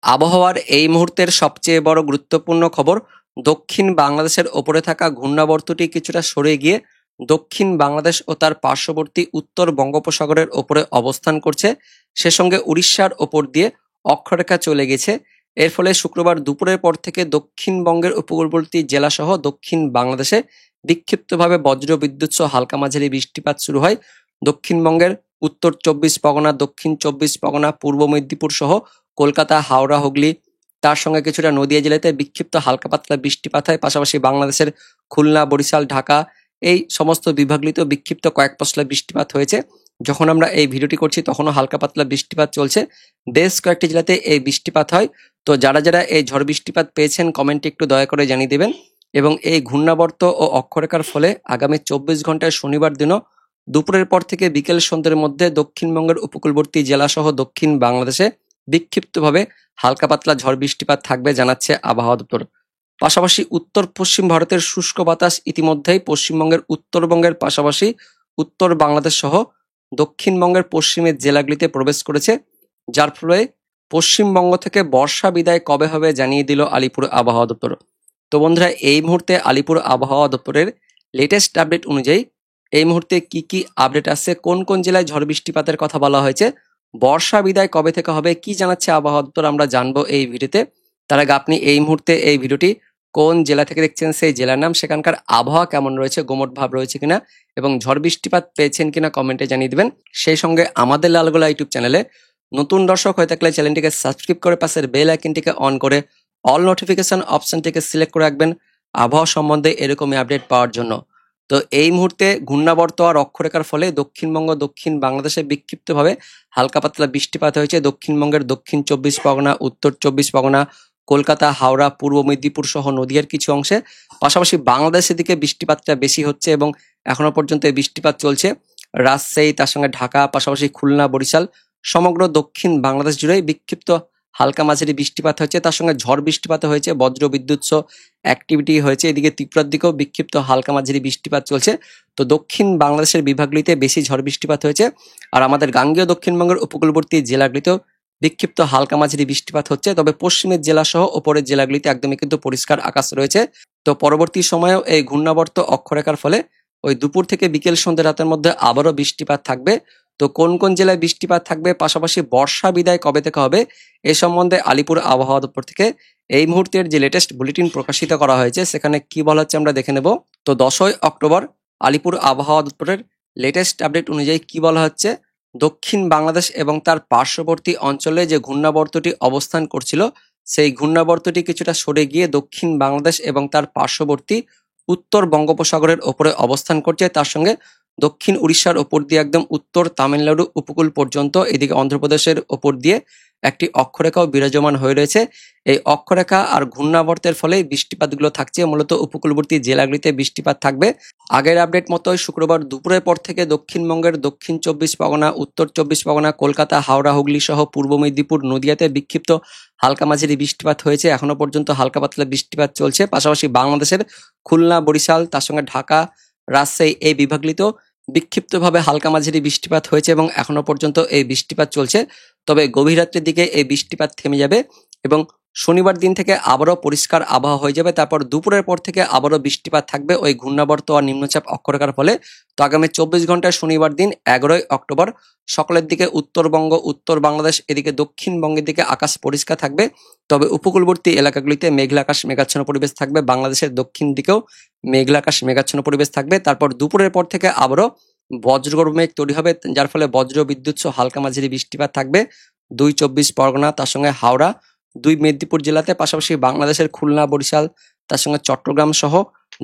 আবহাওয়ার এই মুহূর্তের সবচেয়ে বড় গুরুত্বপূর্ণ খবর, দক্ষিণ বাংলাদেশের ওপরে থাকা ঘূর্ণাবর্তটি কিছুটা সরে গিয়ে দক্ষিণ বাংলাদেশ ও তার পার্শ্ববর্তী উত্তর বঙ্গোপসাগরের ওপরে অবস্থান করছে। সে সঙ্গে উড়িষ্যার ওপর দিয়ে অক্ষরেখা চলে গেছে। এর ফলে শুক্রবার দুপুরের পর থেকে দক্ষিণবঙ্গের উপকূলবর্তী জেলাসহ দক্ষিণ বাংলাদেশে বিক্ষিপ্তভাবে বজ্র বিদ্যুৎ সহ হালকা মাঝারি বৃষ্টিপাত শুরু হয়। দক্ষিণবঙ্গের উত্তর 24 পরগনা, দক্ষিণ 24 পরগনা, পূর্ব মেদিনীপুর সহ কলকাতা, হাওড়া, হুগলি, তার সঙ্গে কিছুটা নদিয়া জেলাতে বিক্ষিপ্ত হালকা পাতলা বৃষ্টিপাত হয়। পাশাপাশি বাংলাদেশের খুলনা, বরিশাল, ঢাকা এই সমস্ত বিভাগগুলিতেও বিক্ষিপ্ত কয়েক পশলা বৃষ্টিপাত হয়েছে। যখন আমরা এই ভিডিওটি করছি তখনও হালকা পাতলা বৃষ্টিপাত চলছে। বেশ কয়েকটি জেলাতে এই বৃষ্টিপাত হয়। তো যারা যারা এই ঝড় বৃষ্টিপাত পেয়েছেন কমেন্টে একটু দয়া করে জানিয়ে দেবেন। এবং এই ঘূর্ণাবর্ত ও অক্ষরেখার ফলে আগামী 24 ঘন্টায় শনিবার দিনও দুপুরের পর থেকে বিকেল সন্ধ্যের মধ্যে দক্ষিণবঙ্গের উপকূলবর্তী জেলাসহ দক্ষিণ বাংলাদেশে বিক্ষিপ্তভাবে হালকা পাতলা ঝড় বৃষ্টিপাত থাকবে জানাচ্ছে আবহাওয়া দপ্তর। পাশাপাশি উত্তর পশ্চিম ভারতের শুষ্ক বাতাস ইতিমধ্যেই পশ্চিমবঙ্গের উত্তরবঙ্গের পাশাপাশি উত্তর বাংলাদেশ সহ দক্ষিণবঙ্গের পশ্চিমের জেলাগুলিতে প্রবেশ করেছে, যার ফলে পশ্চিমবঙ্গ থেকে বর্ষা বিদায় কবে হবে জানিয়ে দিল আলিপুর আবহাওয়া দপ্তর। তো বন্ধুরা, এই মুহূর্তে আলিপুর আবহাওয়া দপ্তরের লেটেস্ট আপডেট অনুযায়ী এই মুহূর্তে কি কি আপডেট আসছে, কোন কোন জেলায় ঝড় বৃষ্টিপাতের কথা বলা হয়েছে, বর্ষা বিদায় কবে থেকে হবে, কি জানাচ্ছে আবহাওয়া দপ্তর আমরা জানবো এই ভিডিওতে। তার আগে আপনি এই মুহূর্তে এই ভিডিওটি কোন জেলা থেকে দেখছেন, সেই জেলার নাম, সেখানকার আবহাওয়া কেমন রয়েছে, গোমট ভাব রয়েছে কিনা এবং ঝড় বৃষ্টিপাত পেয়েছেন কিনা কমেন্টে জানিয়ে দিবেন। সেই সঙ্গে আমাদের লালগোলা ইউটিউব চ্যানেলে নতুন দর্শক হয়ে থাকলে চ্যানেলটিকে সাবস্ক্রাইব করে পাশের বেল আইকনটিকে অন করে অল নোটিফিকেশন অপশনটিকে সিলেক্ট করে রাখবেন আবহাওয়া সম্বন্ধে এরকমই আপডেট পাওয়ার জন্য। তো এই মুহূর্তে ঘূর্ণাবর্ত আর অক্ষরেখার ফলে দক্ষিণবঙ্গ, দক্ষিণ বাংলাদেশে বিক্ষিপ্তভাবে হালকা পাতলা বৃষ্টিপাত হয়েছে। দক্ষিণবঙ্গের দক্ষিণ 24 পরগনা, উত্তর 24 পরগনা, কলকাতা, হাওড়া, পূর্ব মেদিনীপুর সহ নদিয়ার কিছু অংশে। পাশাপাশি বাংলাদেশের দিকে বৃষ্টিপাতটা বেশি হচ্ছে এবং এখনো পর্যন্ত এই বৃষ্টিপাত চলছে। রাজশাহী, তার সঙ্গে ঢাকা, পাশাপাশি খুলনা, বরিশাল, সমগ্র দক্ষিণ বাংলাদেশ জুড়েই বিক্ষিপ্ত হালকা মাঝারি বৃষ্টিপাত হয়েছে। তার সঙ্গে ঝড় বৃষ্টিপাত হয়েছে, বজ্র বিদ্যুৎ সহ অ্যাক্টিভিটি হয়েছে। এদিকে ত্রিপুরার দিকেও বিক্ষিপ্ত হালকা মাঝারি বৃষ্টিপাত চলছে। তো দক্ষিণ বাংলাদেশের বিভাগগুলিতে বেশি ঝড় বৃষ্টিপাত হয়েছে। আর আমাদের গাঙ্গেয় দক্ষিণবঙ্গের উপকূলবর্তী জেলাগুলিতেও বিক্ষিপ্ত হালকা মাঝারি বৃষ্টিপাত হচ্ছে। তবে পশ্চিমের জেলা সহ ওপরের জেলাগুলিতে একদমই কিন্তু পরিষ্কার আকাশ রয়েছে। তো পরবর্তী সময়েও এই ঘূর্ণাবর্ত অক্ষরেখার ফলে ওই দুপুর থেকে বিকেল সন্ধ্যা রাতের মধ্যে আবারও বৃষ্টিপাত থাকবে। তো কোন কোন জেলায় বৃষ্টিপাত থাকবে, পাশাপাশি বর্ষা বিদায় কবে থেকে হবে, এ সম্বন্ধে আলিপুর আবহাওয়া দপ্তর থেকে এই মুহূর্তের যে লেটেস্ট বুলেটিন প্রকাশিত করা হয়েছে সেখানে কি বলা হচ্ছে আমরা দেখে নেব। তো 10ই অক্টোবর আলিপুর আবহাওয়া দপ্তরের লেটেস্ট আপডেট অনুযায়ী কি বলা হচ্ছে, দক্ষিণ বাংলাদেশ এবং তার পার্শ্ববর্তী অঞ্চলে যে ঘূর্ণাবর্তটি অবস্থান করছিল সেই ঘূর্ণাবর্তটি কিছুটা সরে গিয়ে দক্ষিণ বাংলাদেশ এবং তার পার্শ্ববর্তী উত্তর বঙ্গোপসাগরের ওপরে অবস্থান করছে। তার সঙ্গে দক্ষিণ উড়িষ্যার ওপর দিয়ে একদম উত্তর তামিলনাড়ু উপকূল পর্যন্ত, এদিকে অন্ধ্রপ্রদেশের ওপর দিয়ে একটি অক্ষরেখাও বিরাজমান হয়ে রয়েছে। এই অক্ষরেখা আর ঘূর্ণাবর্তের ফলে বৃষ্টিপাতগুলো থাকছে, মূলত উপকূলবর্তী জেলাগুলিতে বৃষ্টিপাত থাকবে। আগের আপডেট মতোই শুক্রবার দুপুরের পর থেকে দক্ষিণবঙ্গের দক্ষিণ 24 পরগনা, উত্তর 24 পরগনা, কলকাতা, হাওড়া, হুগলি সহ পূর্ব মেদিনীপুর, নদিয়াতে বিক্ষিপ্ত হালকা মাঝারি বৃষ্টিপাত হয়েছে। এখনো পর্যন্ত হালকা পাতলা বৃষ্টিপাত চলছে। পাশাপাশি বাংলাদেশের খুলনা, বরিশাল, তার সঙ্গে ঢাকা, রাজশাহী এই বিভাগগুলিতেও বিক্ষিপ্তভাবে হালকা মাঝারি বৃষ্টিপাত হয়েছে এবং এখনো পর্যন্ত এই বৃষ্টিপাত চলছে। তবে গভীর রাত্রের দিকে এই বৃষ্টিপাত থেমে যাবে এবং শনিবার দিন থেকে আবারও পরিষ্কার আবহাওয়া হয়ে যাবে। তারপর দুপুরের পর থেকে আবারও বৃষ্টিপাত থাকবে ওই ঘূর্ণাবর্ত আর নিম্নচাপ অক্ষরেখার ফলে। তো আগামী 24 ঘন্টায় শনিবার দিন 11ই অক্টোবর সকালের দিকে উত্তরবঙ্গ, উত্তর বাংলাদেশ, এদিকে দক্ষিণবঙ্গের দিকে আকাশ পরিষ্কার থাকবে। তবে উপকূলবর্তী এলাকাগুলিতে মেঘলা আকাশ, মেঘাচ্ছন্ন পরিবেশ থাকবে। বাংলাদেশের দক্ষিণ দিকেও মেঘলা আকাশ, মেঘাচ্ছন্ন পরিবেশ থাকবে। তারপর দুপুরের পর থেকে আবারও বজ্রগর্ভ মেঘ তৈরি হবে, যার ফলে বজ্র বিদ্যুৎ সহ হালকা মাঝারি বৃষ্টিপাত থাকবে 2 24 পরগনা, তার সঙ্গে হাওড়া, 2 মেদিনীপুর জেলাতে, পাশাপাশি বাংলাদেশের খুলনা, বরিশাল, তার সঙ্গে চট্টগ্রাম সহ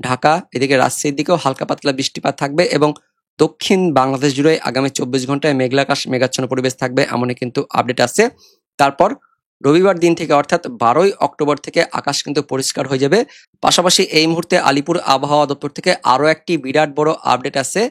ঢাকা, এদিকে রাজশাহীর দিকেও হালকা পাতলা বৃষ্টিপাত থাকবে এবং দক্ষিণ বাংলাদেশ জুড়ে আগামী 24 ঘন্টায় মেঘলা আকাশ, মেঘাচ্ছন্ন পরিবেশ থাকবে, এমনই কিন্তু আপডেট আসছে। তারপর রবিবার দিন থেকে অর্থাৎ 12ই অক্টোবর থেকে আকাশ কিন্তু পরিষ্কার হয়ে যাবে। পাশাপাশি এই মুহূর্তে আলিপুর আবহাওয়া দপ্তর থেকে আরও একটি বিরাট বড় আপডেট আসছে।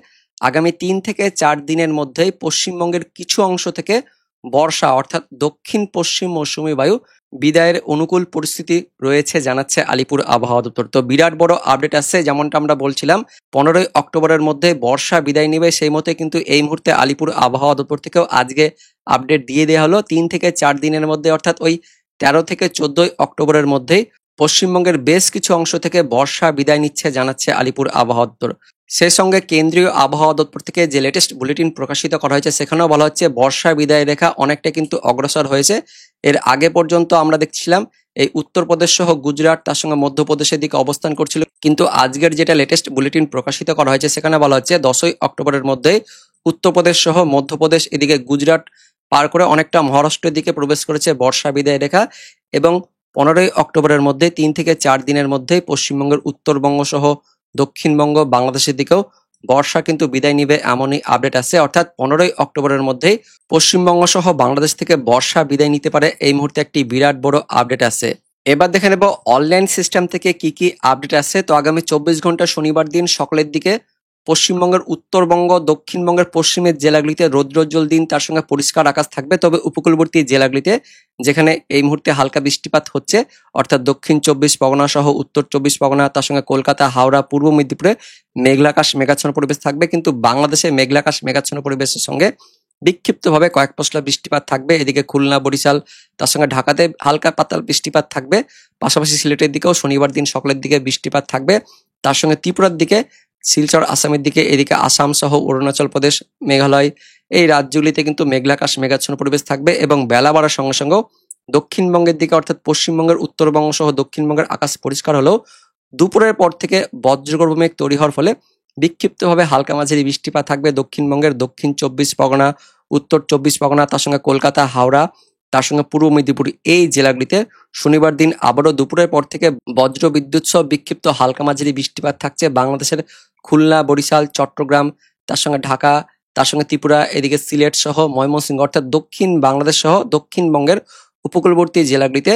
আগামী 3 থেকে 4 দিনের মধ্যেই পশ্চিমবঙ্গের কিছু অংশ থেকে বর্ষা অর্থাৎ দক্ষিণ পশ্চিম মৌসুমী বায়ু বিদায়ের অনুকূল পরিস্থিতি রয়েছে জানাচ্ছে আলিপুর আবহাওয়া দপ্তর। তো বিরাট বড় আপডেট আসছে, যেমনটা আমরা বলছিলাম 15ই অক্টোবরের মধ্যে বর্ষা বিদায় নেবে, সেই মতে কিন্তু এই মুহূর্তে আলিপুর আবহাওয়া দপ্তর থেকেও আজকে আপডেট দিয়ে দেওয়া হলো। 3 থেকে 4 দিনের মধ্যে অর্থাৎ ওই 13 থেকে 14 অক্টোবরের মধ্যেই পশ্চিমবঙ্গের বেশ কিছু অংশ থেকে বর্ষা বিদায় নিচ্ছে জানাচ্ছে আলিপুর আবহাওয়া দপ্তর। সেই সঙ্গে কেন্দ্রীয় আবহাওয়া দপ্তর থেকে যে লেটেস্ট বুলেটিন প্রকাশিত করা হয়েছে সেখানেও বলা হচ্ছে বর্ষা বিদায় রেখা অনেকটা কিন্তু অগ্রসর হয়েছে। এর আগে পর্যন্ত আমরা দেখছিলাম এই উত্তরপ্রদেশ সহ গুজরাট তার সঙ্গে মধ্যপ্রদেশের দিকে অবস্থান করছিল, কিন্তু আজকের যেটা লেটেস্ট বুলেটিন প্রকাশিত করা হয়েছে সেখানে বলা হচ্ছে 10ই অক্টোবরের মধ্যেই উত্তরপ্রদেশ সহ মধ্যপ্রদেশ এদিকে গুজরাট পার করে অনেকটা মহারাষ্ট্রের দিকে প্রবেশ করেছে বর্ষা বিদায় রেখা, এবং 15ই অক্টোবরের মধ্যে 3 থেকে 4 দিনের মধ্যেই পশ্চিমবঙ্গের উত্তরবঙ্গ সহ দক্ষিণবঙ্গ বাংলাদেশের দিকেও বর্ষা কিন্তু বিদায় নিবে এমনই আপডেট আছে। অর্থাৎ 15ই অক্টোবরের মধ্যেই পশ্চিমবঙ্গ সহ বাংলাদেশ থেকে বর্ষা বিদায় নিতে পারে, এই মুহূর্তে একটি বিরাট বড় আপডেট আছে। এবার দেখে নেব অনলাইন সিস্টেম থেকে কি কি আপডেট আছে। তো আগামী 24 ঘন্টা শনিবার দিন সকালের দিকে পশ্চিমবঙ্গের উত্তরবঙ্গ দক্ষিণবঙ্গের পশ্চিমের জেলাগুলিতে রৌদ্রোজ্জ্বল দিন তার সঙ্গে পরিষ্কার আকাশ থাকবে, তবে উপকূলবর্তী জেলাগুলিতে যেখানে এই মুহূর্তে হালকা বৃষ্টিপাত হচ্ছে অর্থাৎ দক্ষিণ 24 পরগনা সহ উত্তর 24 পরগনা তার সঙ্গে কলকাতা হাওড়া পূর্ব মেদিনীপুরে মেঘলাকাশ মেঘাচ্ছন্ন পরিবেশ থাকবে, কিন্তু বাংলাদেশে মেঘলাকাশ মেঘাচ্ছন্ন পরিবেশের সঙ্গে বিক্ষিপ্তভাবে কয়েক পশলা বৃষ্টিপাত থাকবে। এদিকে খুলনা বরিশাল তার সঙ্গে ঢাকাতে হালকা পাতলা বৃষ্টিপাত থাকবে, পাশাপাশি সিলেটের দিকেও শনিবার দিন সকালের দিকে বৃষ্টিপাত থাকবে, তার সঙ্গে ত্রিপুরার দিকে শিলচর আসামের দিকে এদিকে আসাম সহ অরুণাচল প্রদেশ মেঘালয় এই রাজ্যগুলিতে কিন্তু মেঘলাকাশ মেঘাচ্ছন্ন পরিবেশ থাকবে, এবং বেলা বাড়ার সঙ্গে সঙ্গেও দক্ষিণবঙ্গের দিকে অর্থাৎ পশ্চিমবঙ্গের উত্তরবঙ্গ সহ দক্ষিণবঙ্গের আকাশ পরিষ্কার হলেও দুপুরের পর থেকে বজ্রগর্ভ মেঘ তৈরি হওয়ার ফলে বিক্ষিপ্তভাবে হালকা মাঝারি বৃষ্টিপাত থাকবে দক্ষিণবঙ্গের দক্ষিণ 24 পরগনা উত্তর 24 পরগনা তার সঙ্গে কলকাতা হাওড়া তার সঙ্গে পূর্ব মেদিনীপুর এই জেলাগুলিতে শনিবার দিন আবারও দুপুরের পর থেকে বজ্র বিদ্যুৎ সহ বিক্ষিপ্ত হালকা মাঝারি বৃষ্টিপাত থাকছে বাংলাদেশের খুলনা বরিশাল চট্টগ্রাম তার সঙ্গে ঢাকা তার সঙ্গে ত্রিপুরা এদিকে সিলেট সহ ময়মনসিংহ অর্থাৎ দক্ষিণ বাংলাদেশ সহ দক্ষিণবঙ্গের উপকূলবর্তী জেলাগুলিতে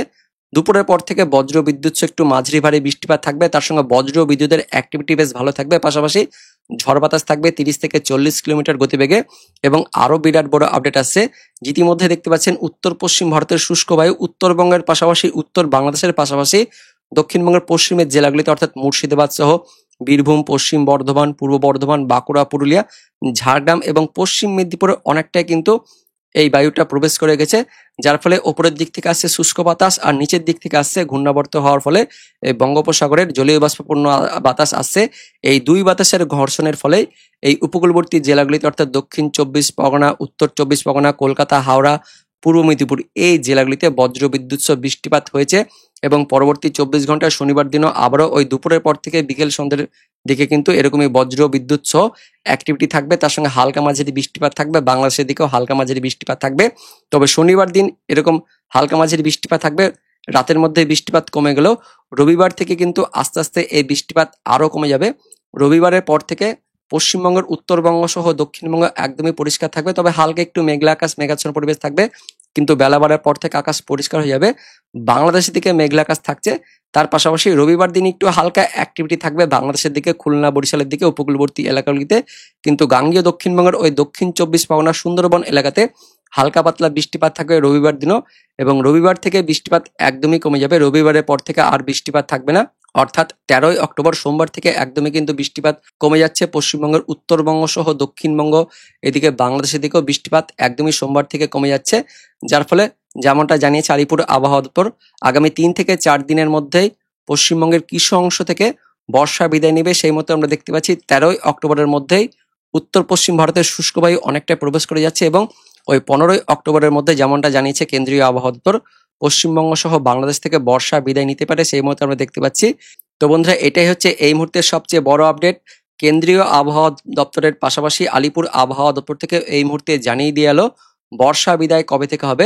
দুপুরের পর থেকে বজ্র বিদ্যুৎ সহ একটু মাঝারি ভারী বৃষ্টিপাত থাকবে, তার সঙ্গে বজ্র বিদ্যুতের অ্যাক্টিভিটি বেশ ভালো থাকবে, পাশাপাশি ঝড় বাতাস থাকবে 30 থেকে 40 কিলোমিটার গতিবেগে। এবং আরো বিরাট বড় আপডেট আসছে, ইতিমধ্যে দেখতে পাচ্ছেন উত্তর পশ্চিম ভারতের শুষ্ক বায়ু উত্তরবঙ্গের পাশাপাশি উত্তর বাংলাদেশের পাশাপাশি দক্ষিণবঙ্গের পশ্চিমের জেলাগুলিতে অর্থাৎ মুর্শিদাবাদ সহ বীরভূম পশ্চিম বর্ধমান পূর্ব বর্ধমান বাঁকুড়া পুরুলিয়া ঝাড়গ্রাম এবং পশ্চিম মেদিনীপুরে অনেকটাই কিন্তু এই বায়ুটা প্রবেশ করে গেছে, যার ফলে ওপরের দিক থেকে আসছে শুষ্ক বাতাস আর নিচের দিক থেকে আসছে ঘূর্ণাবর্ত হওয়ার ফলে এই বঙ্গোপসাগরের জলীয় বাষ্পপূর্ণ বাতাস আসছে। এই দুই বাতাসের ঘর্ষণের ফলে এই উপকূলবর্তী জেলাগুলিতে অর্থাৎ দক্ষিণ 24 পরগনা উত্তর 24 পরগনা কলকাতা হাওড়া পূর্ব মেদিনীপুর এই জেলাগুলিতে বজ্র বিদ্যুৎ সহ বৃষ্টিপাত হয়েছে, এবং পরবর্তী 24 ঘন্টায় শনিবার দিনও আবারও ওই দুপুরের পর থেকে বিকেল সন্ধ্যের দিকে কিন্তু এরকমই বজ্র বিদ্যুৎ সহ অ্যাক্টিভিটি থাকবে, তার সঙ্গে হালকা মাঝারি বৃষ্টিপাত থাকবে, বাংলাদেশের দিকেও হালকা মাঝারি বৃষ্টিপাত থাকবে। তবে শনিবার দিন এরকম হালকা মাঝারি বৃষ্টিপাত থাকবে, রাতের মধ্যে বৃষ্টিপাত কমে গেলেও রবিবার থেকে কিন্তু আস্তে আস্তে এই বৃষ্টিপাত আরো কমে যাবে। রবিবারের পর থেকে পশ্চিমবঙ্গের উত্তরবঙ্গ সহ দক্ষিণবঙ্গ একদমই পরিষ্কার থাকবে, তবে হালকা একটু মেঘলা আকাশ মেঘাচ্ছন্ন পরিবেশ থাকবে, কিন্তু বেলা বাড়ার পর থেকে আকাশ পরিষ্কার হয়ে যাবে। বাংলাদেশের দিকে মেঘলা আকাশ থাকছে, তার পাশাপাশি রবিবার দিন একটু হালকা অ্যাক্টিভিটি থাকবে বাংলাদেশের দিকে খুলনা বরিশালের দিকে উপকূলবর্তী এলাকাগুলিতে, কিন্তু গাঙ্গীয় দক্ষিণবঙ্গের ওই দক্ষিণ 24 পরগনা সুন্দরবন এলাকাতে হালকা পাতলা বৃষ্টিপাত থাকবে রবিবার দিনও, এবং রবিবার থেকে বৃষ্টিপাত একদমই কমে যাবে। রবিবারের পর থেকে আর বৃষ্টিপাত থাকবে না, অর্থাৎ 13ই অক্টোবর সোমবার থেকে একদমই কিন্তু বৃষ্টিপাত কমে যাচ্ছে পশ্চিমবঙ্গের উত্তরবঙ্গ সহ দক্ষিণবঙ্গ এদিকে বাংলাদেশের দিকেও বৃষ্টিপাত একদমই সোমবার থেকে কমে যাচ্ছে, যার ফলে যেমনটা জানিয়েছে আলিপুর আবহাওয়া দপ্তর আগামী 3 থেকে 4 দিনের মধ্যেই পশ্চিমবঙ্গের কিছু অংশ থেকে বর্ষা বিদায় নেবে। সেই মতো আমরা দেখতে পাচ্ছি 13ই অক্টোবরের মধ্যেই উত্তর পশ্চিম ভারতের শুষ্ক বায়ু অনেকটা প্রবেশ করে যাচ্ছে, এবং ওই 15ই অক্টোবরের মধ্যে যেমনটা জানিয়েছে কেন্দ্রীয় আবহাওয়া দপ্তর পশ্চিমবঙ্গ সহ বাংলাদেশ থেকে বর্ষা বিদায় নিতে পারে, সেই মতো আমরা দেখতে পাচ্ছি। তো বন্ধুরা, এটাই হচ্ছে এই মুহূর্তের সবচেয়ে বড় আপডেট। কেন্দ্রীয় আবহাওয়া দপ্তরের পাশাপাশি আলিপুর আবহাওয়া দপ্তর থেকে এই মুহূর্তে জানিয়ে দিয়ে এলো বর্ষা বিদায় কবে থেকে হবে।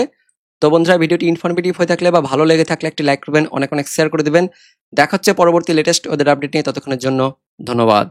তো বন্ধুরা, ভিডিওটি ইনফরমেটিভ হয়ে থাকলে বা ভালো লেগে থাকলে একটি লাইক করবেন, অনেক অনেক শেয়ার করে দেবেন। দেখা হচ্ছে পরবর্তী লেটেস্ট ওদের আপডেট নিয়ে, ততক্ষণের জন্য ধন্যবাদ।